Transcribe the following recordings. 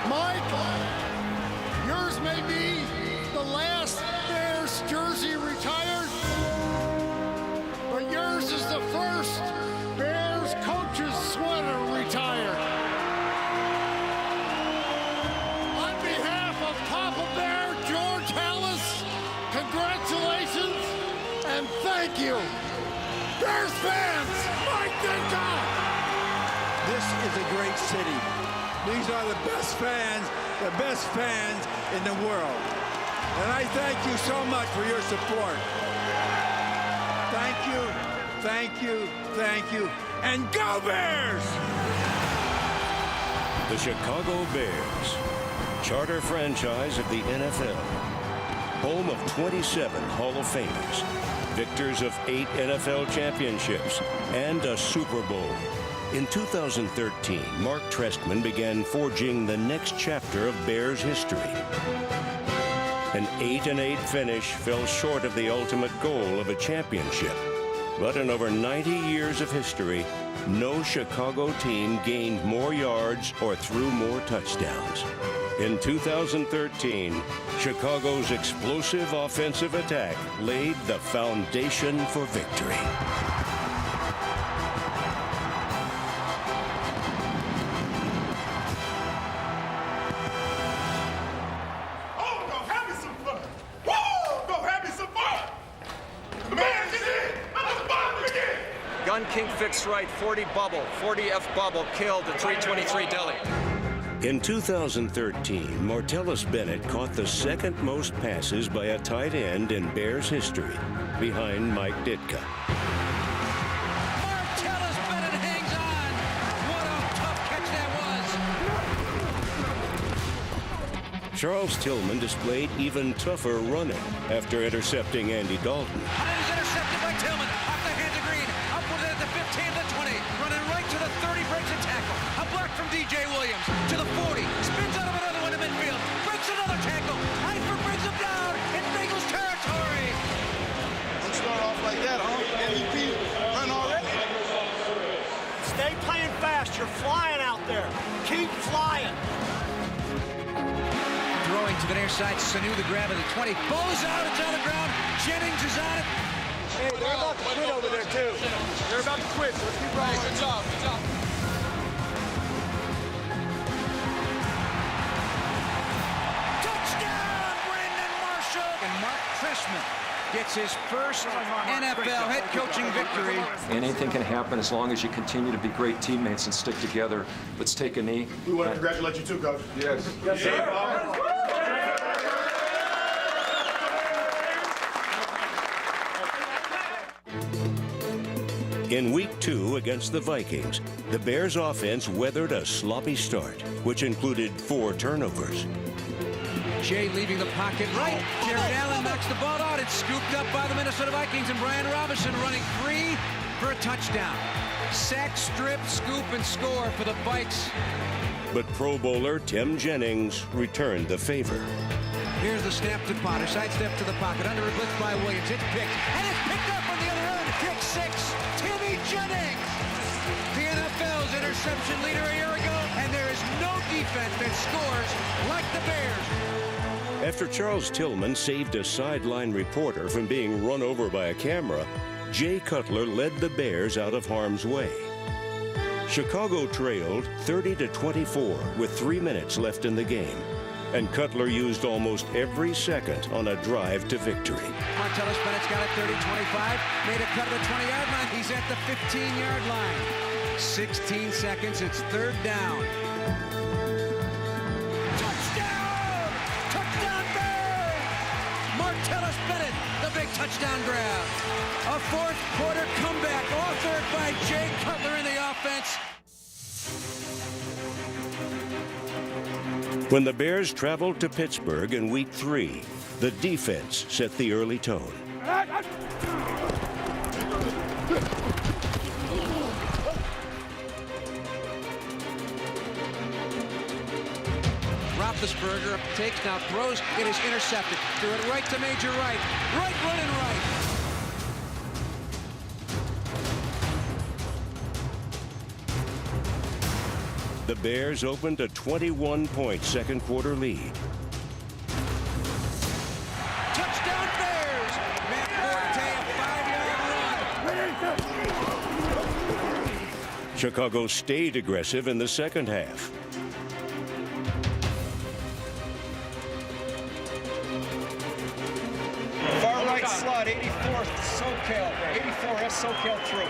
Mike, yours may be the last Bears jersey retired, but yours is the first Bears coach's sweater retired. On behalf of Papa Bear, George Hallis, congratulations and thank you. Bears fans, Mike Ditka! This is a great city. These are the best fans in the world. And I thank you so much for your support. Thank you, thank you, thank you, and go Bears! The Chicago Bears, charter franchise of the NFL, home of 27 Hall of Famers, victors of 8 NFL championships, and a Super Bowl. In 2013, Mark Trestman began forging the next chapter of Bears history. An 8-8 finish fell short of the ultimate goal of a championship. But in over 90 years of history, no Chicago team gained more yards or threw more touchdowns. In 2013, Chicago's explosive offensive attack laid the foundation for victory. Gun King fixed right, 40 bubble, 40F bubble, killed at 323 Deli. In 2013, Martellus Bennett caught the second most passes by a tight end in Bears history, behind Mike Ditka. Martellus Bennett hangs on. What a tough catch that was. Charles Tillman displayed even tougher running after intercepting Andy Dalton. And it is intercepted by Tillman. Off the hands of Green. Upward at the 15, the 20. Running right to the 30, breaks a tackle. A block from DJ Williams to the 40. Spins out of another one to midfield. Breaks another tackle. Eifert brings him down in Bengals territory. Don't start off like that, huh? MVP run already. Stay playing fast. You're flying out there. Keep flying. Throwing to the near side, Sanu the grab of the 20. Bows out, it's on the ground. Jennings is on it. Hey, they're about to quit over there, too. They're about to quit. Let's keep rolling. Hey, good job, good job. Touchdown, Brandon Marshall. And Mark Trestman gets his first NFL head coaching victory. Anything can happen as long as you continue to be great teammates and stick together. Let's take a knee. We want to congratulate you too, Coach. Yes. Yes, sir. In Week 2 against the Vikings, the Bears offense weathered a sloppy start, which included 4 turnovers. Jay leaving the pocket right. Jared Allen knocks the ball out. It's scooped up by the Minnesota Vikings, and Brian Robinson running free for a touchdown. Sack, strip, scoop, and score for the Vikes. But Pro Bowler Tim Jennings returned the favor. Here's the snap to Potter. Sidestep to the pocket. Under a blitz by Williams. It's picked. And it's picked up on the other end. Pick 6. Timmy Jennings. The NFL's interception leader a year ago. And there is no defense that scores like the Bears. After Charles Tillman saved a sideline reporter from being run over by a camera, Jay Cutler led the Bears out of harm's way. Chicago trailed 30-24 with 3 minutes left in the game, and Cutler used almost every second on a drive to victory. Martellus Bennett's got it 30-25, made a cut at the 20-yard line. He's at the 15-yard line. 16 seconds, it's 3rd down. Touchdown! Touchdown Bears! Martellus Bennett, the big touchdown grab. A 4th quarter comeback authored by Jay Cutler in the offense. When the Bears traveled to Pittsburgh in Week 3, the defense set the early tone. Roethlisberger takes now, throws, it is intercepted. Threw it right to Major Wright. Wright running right. The Bears opened a 21-point second quarter lead. Touchdown Bears! Matt Forte, a 5-yard run. Chicago stayed aggressive in the second half. Far right slot, 84th, SoCal. 84th, SoCal through.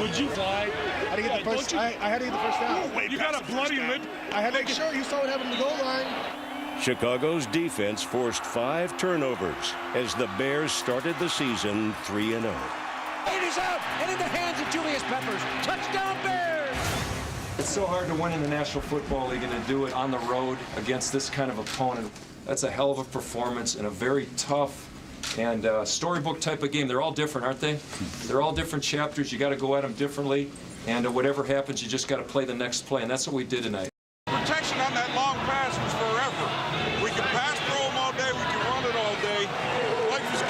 Would you fly? I had to get the first. I had to get the first down. You got a bloody lip. I had to make sure you saw what happened to the goal line. Chicago's defense forced 5 turnovers as the Bears started the season 3-0. It is out and in the hands of Julius Peppers. Touchdown Bears! It's so hard to win in the National Football League and to do it on the road against this kind of opponent. That's a hell of a performance in a very tough and storybook type of game. They're all different, aren't they? They're all different chapters. You got to go at them differently, and whatever happens, you just got to play the next play, and that's what we did tonight. Protection on that long pass was forever. We can pass throw them all day. We can run it all day. Life is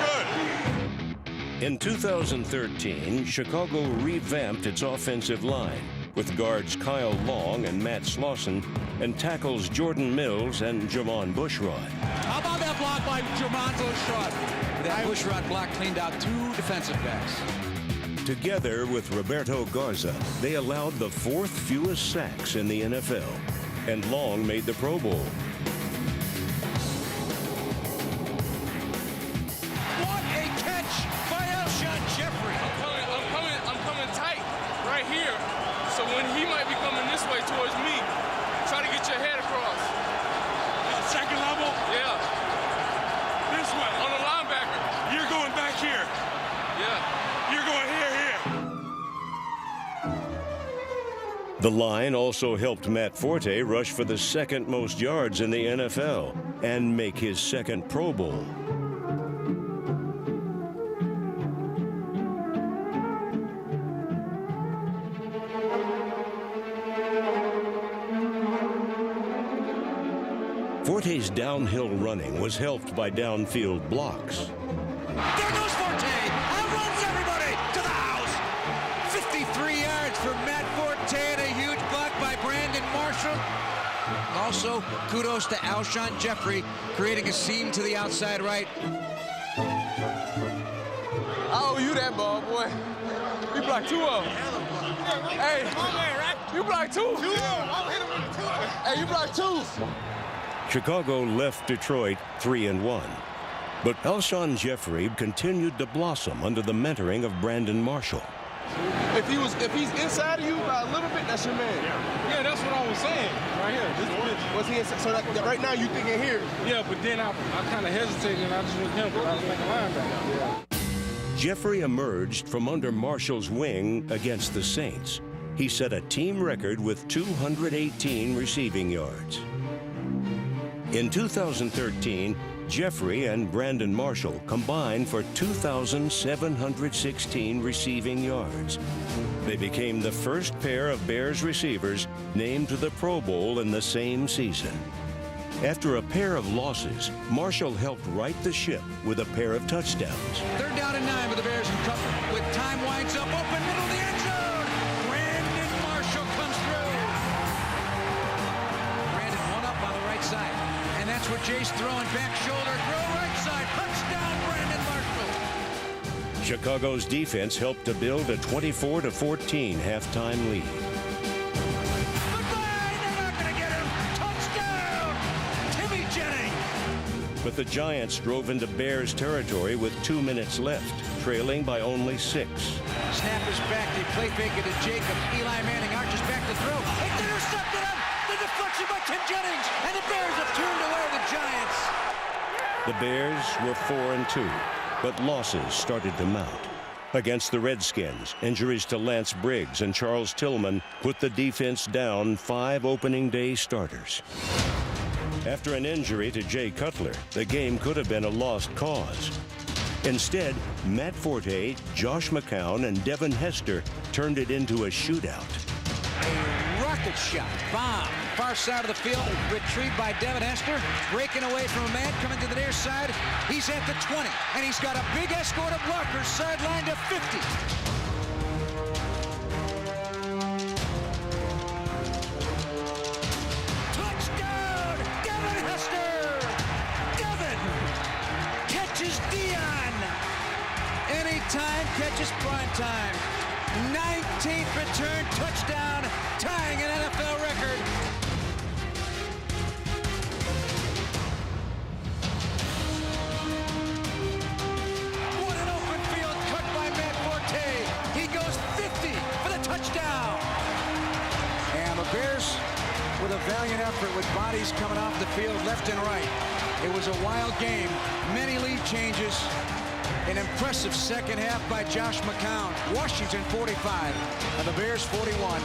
good. In 2013, Chicago revamped its offensive line with guards Kyle Long and Matt Slauson and tackles Jordan Mills and Jamon Bushrod. How about that block by Jamon Bushrod? That Bushrod block cleaned out 2 defensive backs. Together with Roberto Garza, they allowed the 4th fewest sacks in the NFL, and Long made the Pro Bowl. What a catch by Alshon Jeffrey. I'm coming tight right here. So when he might be coming this way towards me, try to get your head across. Second level? Yeah. This way, on the linebacker. You're going back here. Yeah. You're going here. The line also helped Matt Forte rush for the 2nd most yards in the NFL and make his 2nd Pro Bowl. Forte's downhill running was helped by downfield blocks. There goes Forte. Outruns everybody to the house. 53 yards for Matt Forte and a huge block by Brandon Marshall. Also, kudos to Alshon Jeffrey creating a seam to the outside right. I owe you that ball, boy. You blocked 2 of them. Hey, you blocked 2. Hey, you blocked 2. Chicago left Detroit 3-1. But Alshon Jeffrey continued to blossom under the mentoring of Brandon Marshall. If he's inside of you by a little bit, that's your man. Yeah, that's what I was saying right here. Was he inside? So that right now you thinking here? Yeah, but then I kind of hesitated and I just went him because I was thinking linebacker. Yeah. Jeffrey emerged from under Marshall's wing against the Saints. He set a team record with 218 receiving yards. In 2013, Jeffrey and Brandon Marshall combined for 2,716 receiving yards. They became the first pair of Bears receivers named to the Pro Bowl in the same season. After a pair of losses, Marshall helped right the ship with a pair of touchdowns. 3rd down and 9 with the Bears in cover. With time winds up, open middle of the end zone. Brandon Marshall comes through. Brandon one up on the right side. And that's where Jace throwing back shoulder. Throw right side. Touchdown, Brandon Marshall. Chicago's defense helped to build a 24-14 halftime lead. Goodbye. They're not going to get him. Touchdown. Timmy Jennings. But the Giants drove into Bears territory with 2 minutes left, trailing by only 6. Snap is back. They play fake it to Jacob. Eli Manning arches back to throw. It's intercepted him. The deflection by Tim Jennings. And the Bears have turned away the Giants. The Bears were 4-2, but losses started to mount. Against the Redskins, injuries to Lance Briggs and Charles Tillman put the defense down 5 opening day starters. After an injury to Jay Cutler, the game could have been a lost cause. Instead, Matt Forte, Josh McCown, and Devin Hester turned it into a shootout. A rocket Terrific shot. Bomb. Far side of the field. Retrieved by Devin Hester. Breaking away from a man coming to the near side. He's at the 20. And he's got a big escort of blockers sidelined to 50. Touchdown! Devin Hester! Devin catches Dion. Anytime catches prime time. 19th return touchdown, tying an NFL record. What an open field cut by Matt Forte. He goes 50 for the touchdown. And the Bears with a valiant effort with bodies coming off the field left and right. It was a wild game, many lead changes. An impressive second half by Josh McCown. Washington 45 and the Bears 41.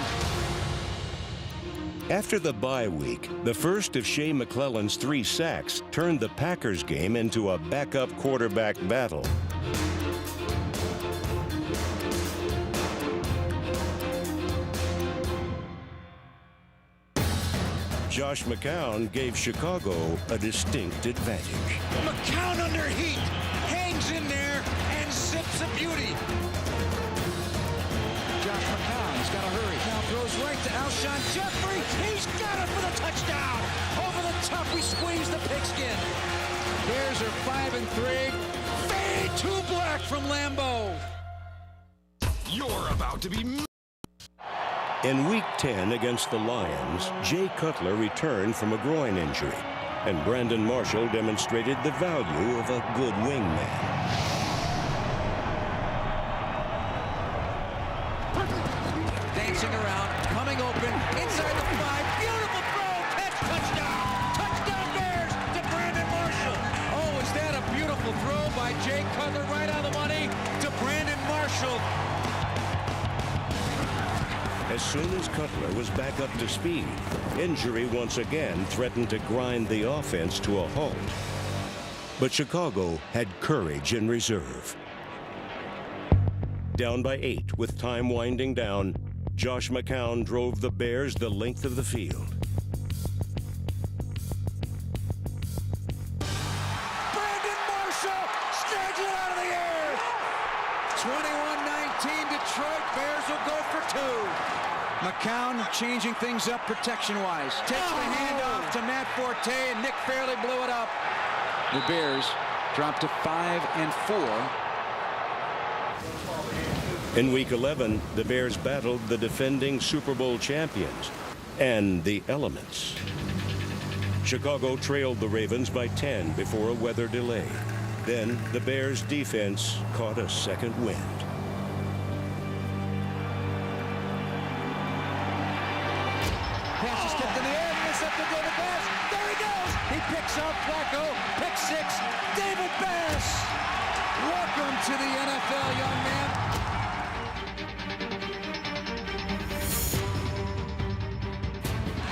After the bye week, the first of Shea McClellan's 3 sacks turned the Packers game into a backup quarterback battle. Josh McCown gave Chicago a distinct advantage. McCown under heat, hangs in there and zips a beauty. Josh McCown, he's got to hurry. Now throws right to Alshon Jeffrey. He's got it for the touchdown. Over the top, we squeeze the pigskin. Bears are 5-3. Fade to black from Lambeau. You're about to be... In Week 10 against the Lions, Jay Cutler returned from a groin injury, and Brandon Marshall demonstrated the value of a good wingman. Dancing around, coming open, inside the 5, beautiful throw, catch, touchdown! Touchdown Bears to Brandon Marshall! Oh, is that a beautiful throw by Jay Cutler right on the money to Brandon Marshall. As soon as Cutler was back up to speed, injury once again threatened to grind the offense to a halt. But Chicago had courage in reserve. Down by 8 with time winding down, Josh McCown drove the Bears the length of the field. Brandon Marshall snags it out of the air. 21-19 Detroit. Bears will go for 2. McCown changing things up protection-wise. Takes the handoff to Matt Forte, and Nick Fairley blew it up. The Bears drop to 5-4. In Week 11, the Bears battled the defending Super Bowl champions and the elements. Chicago trailed the Ravens by 10 before a weather delay. Then the Bears' defense caught a second wind. Pass is tipped in the air, and it's up to David Bass. There he goes. He picks up Flacco. Pick 6. David Bass. Welcome to the NFL, young man.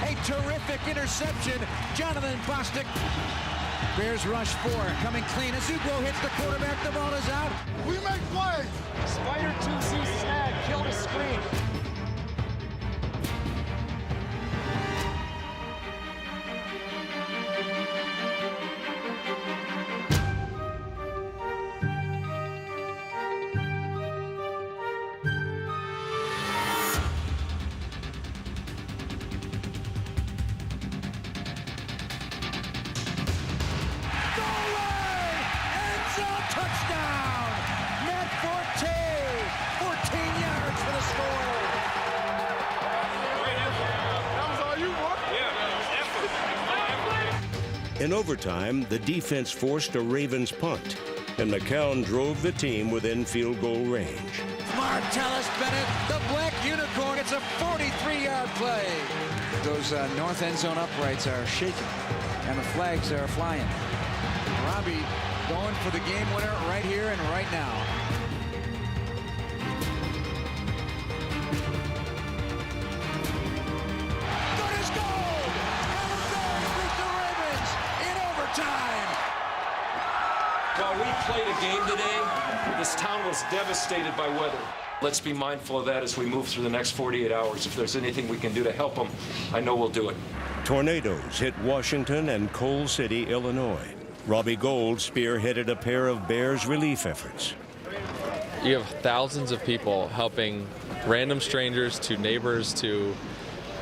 A terrific interception. Jonathan Bostic. Bears rush 4. Coming clean. Azugo hits the quarterback. The ball is out. We make plays. Spider 2C snag, killed a screen. Touchdown! Matt Forte, 14 yards for the score. That was all you, boy. In overtime, the defense forced a Ravens punt, and McCown drove the team within field goal range. Martellus Bennett, the black unicorn. It's a 43-yard play. Those north end zone uprights are shaking, and the flags are flying. Robbie going for the game winner right here and right now. Good as gold! And the Bears beat the Ravens in overtime. While we played a game today, this town was devastated by weather. Let's be mindful of that as we move through the next 48 hours. If there's anything we can do to help them, I know we'll do it. Tornadoes hit Washington and Coal City, Illinois. Robbie Gold spearheaded a pair of Bears relief efforts. You have thousands of people helping random strangers to neighbors to,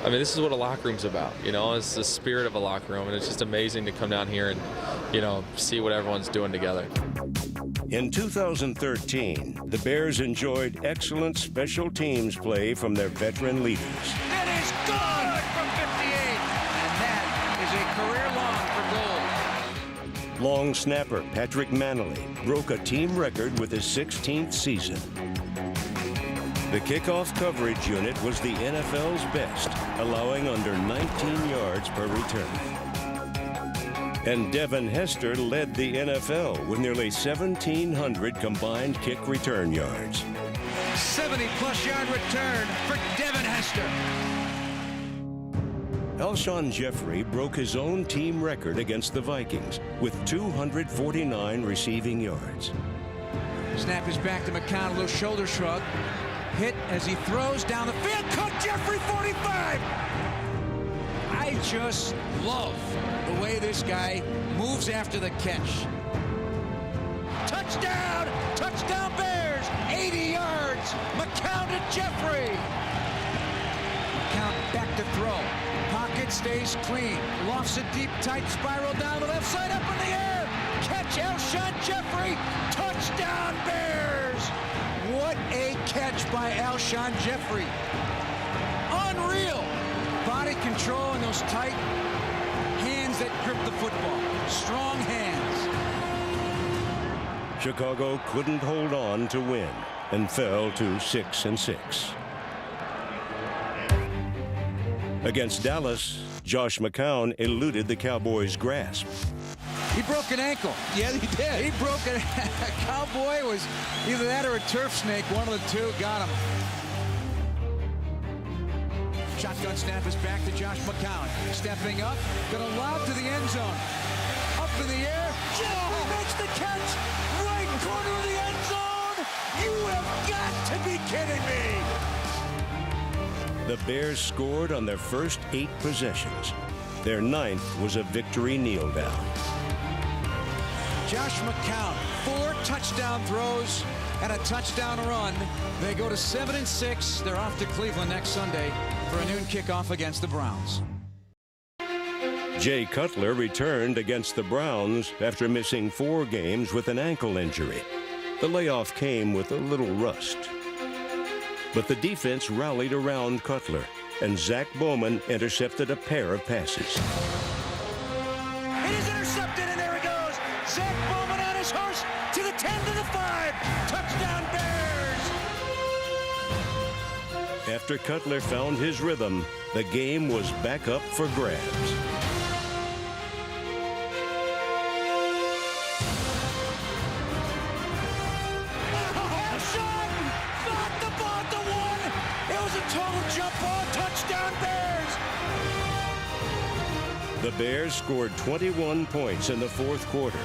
I mean, this is what a locker room's about, you know, it's the spirit of a locker room, and it's just amazing to come down here and, you know, see what everyone's doing together. In 2013, the Bears enjoyed excellent special teams play from their veteran leaders. It is good from 58, and that is a career long for Gold. Long snapper Patrick Manley broke a team record with his 16th season. The kickoff coverage unit was the NFL's best, allowing under 19 yards per return. And Devin Hester led the NFL with nearly 1,700 combined kick return yards. 70-plus yard return for Devin Hester. Alshon Jeffrey broke his own team record against the Vikings with 249 receiving yards. Snap is back to McCown, a little shoulder shrug. Hit as he throws down the field. Caught Jeffrey, 45. I just love the way this guy moves after the catch. Touchdown! Touchdown Bears! 80 yards! McCown to Jeffrey. McCown back to throw. Pocket stays clean. Lofts a deep, tight spiral down the left side, up in the air. Catch Alshon Jeffrey. Touchdown Bears! What a catch by Alshon Jeffrey. Unreal. Body control and those tight hands that grip the football. Strong hands. Chicago couldn't hold on to win and fell to 6-6. Against Dallas, Josh McCown eluded the Cowboys' grasp. He broke an ankle. Yeah, he did. He broke a Cowboy was either that or a turf snake. One of the two got him. Shotgun snap is back to Josh McCown. Stepping up, gonna lob to the end zone. Up in the air. Jeffrey makes the catch. Right corner of the end zone. You have got to be kidding me. The Bears scored on their first 8 possessions. Their 9th was a victory kneel down. Josh McCown, 4 touchdown throws and a touchdown run. They go to 7-6. They're off to Cleveland next Sunday for a noon kickoff against the Browns. Jay Cutler returned against the Browns after missing 4 games with an ankle injury. The layoff came with a little rust. But the defense rallied around Cutler, and Zach Bowman intercepted a pair of passes. It is intercepted, and there he goes. Zach Bowman on his horse to the 10 to the 5. Touchdown Bears. After Cutler found his rhythm, the game was back up for grabs. The Bears scored 21 points in the 4th quarter.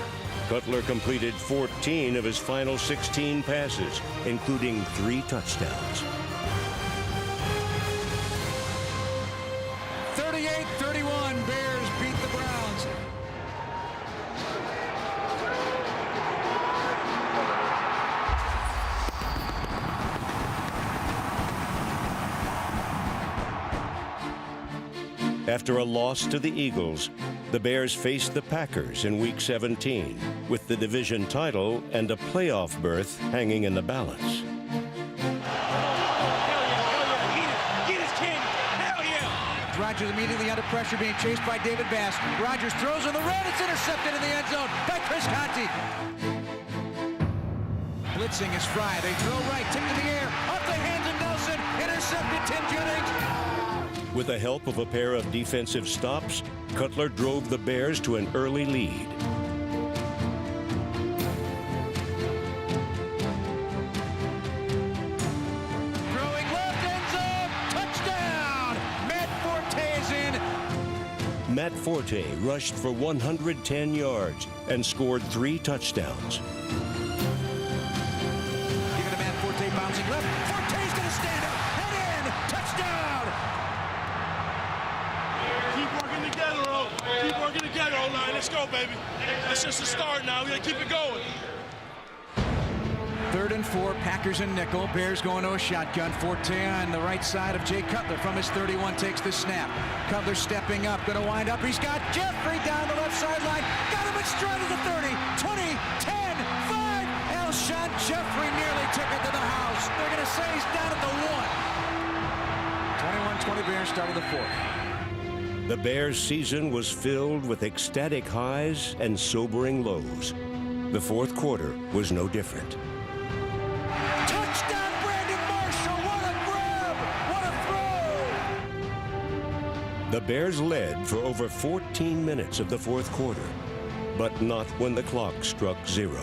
Cutler completed 14 of his final 16 passes, including 3 touchdowns. 38-31, Bears beat the Browns. After a loss to the Eagles, the Bears faced the Packers in Week 17, with the division title and a playoff berth hanging in the balance. Rodgers immediately under pressure, being chased by David Bass. Rodgers throws on the run. It's intercepted in the end zone by Chris Conti. Blitzing is Fry. They throw right, tipped in the air, off the hands of Nelson. Intercepted Tim Jennings. With the help of a pair of defensive stops, Cutler drove the Bears to an early lead. Throwing left end zone, touchdown! Matt Forte is in. Matt Forte rushed for 110 yards and scored 3 touchdowns. Give it to Matt Forte, bouncing left. Forte night, O-line. Let's go, baby. It's just a start now. We got to keep it going. 3rd and 4, Packers and nickel. Bears going to a shotgun. Forte on the right side of Jay Cutler from his 31 takes the snap. Cutler stepping up, going to wind up. He's got Jeffrey down the left sideline. Got him in stride of the 30, 20, 10, 5. Alshon Jeffrey nearly took it to the house. They're going to say he's down at the 1. 21-20 Bears starting the 4th. The Bears' season was filled with ecstatic highs and sobering lows. The fourth quarter was no different. Touchdown, Brandon Marshall. What a grab. What a throw. The Bears led for over 14 minutes of the fourth quarter, but not when the clock struck 0.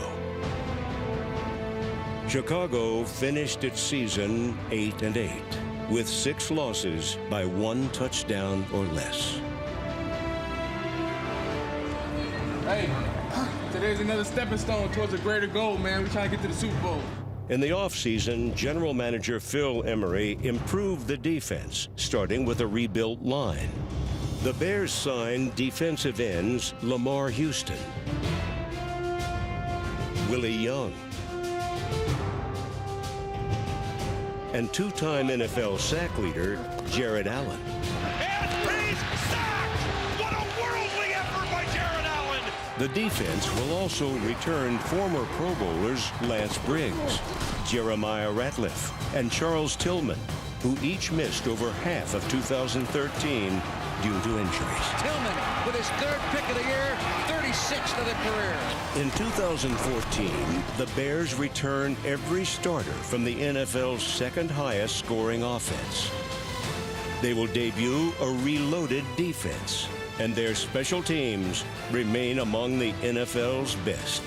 Chicago finished its season 8-8, with 6 losses by 1 touchdown or less. Hey, today's another stepping stone towards a greater goal, man. We're trying to get to the Super Bowl. In the offseason, general manager Phil Emery improved the defense, starting with a rebuilt line. The Bears signed defensive ends Lamar Houston, Willie Young, and 2-time NFL sack leader Jared Allen. And he's sacked! What a worldly effort by Jared Allen! The defense will also return former Pro Bowlers Lance Briggs, Jeremiah Ratliff, and Charles Tillman, who each missed over half of 2013 due to injuries. Tillman with his 3rd pick of the year, 36th of the career. In 2014, the Bears returned every starter from the NFL's 2nd highest scoring offense. They will debut a reloaded defense, and their special teams remain among the NFL's best.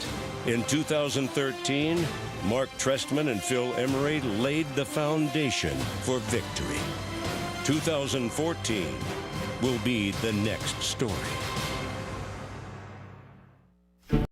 In 2013, Mark Trestman and Phil Emery laid the foundation for victory. 2014 will be the next story.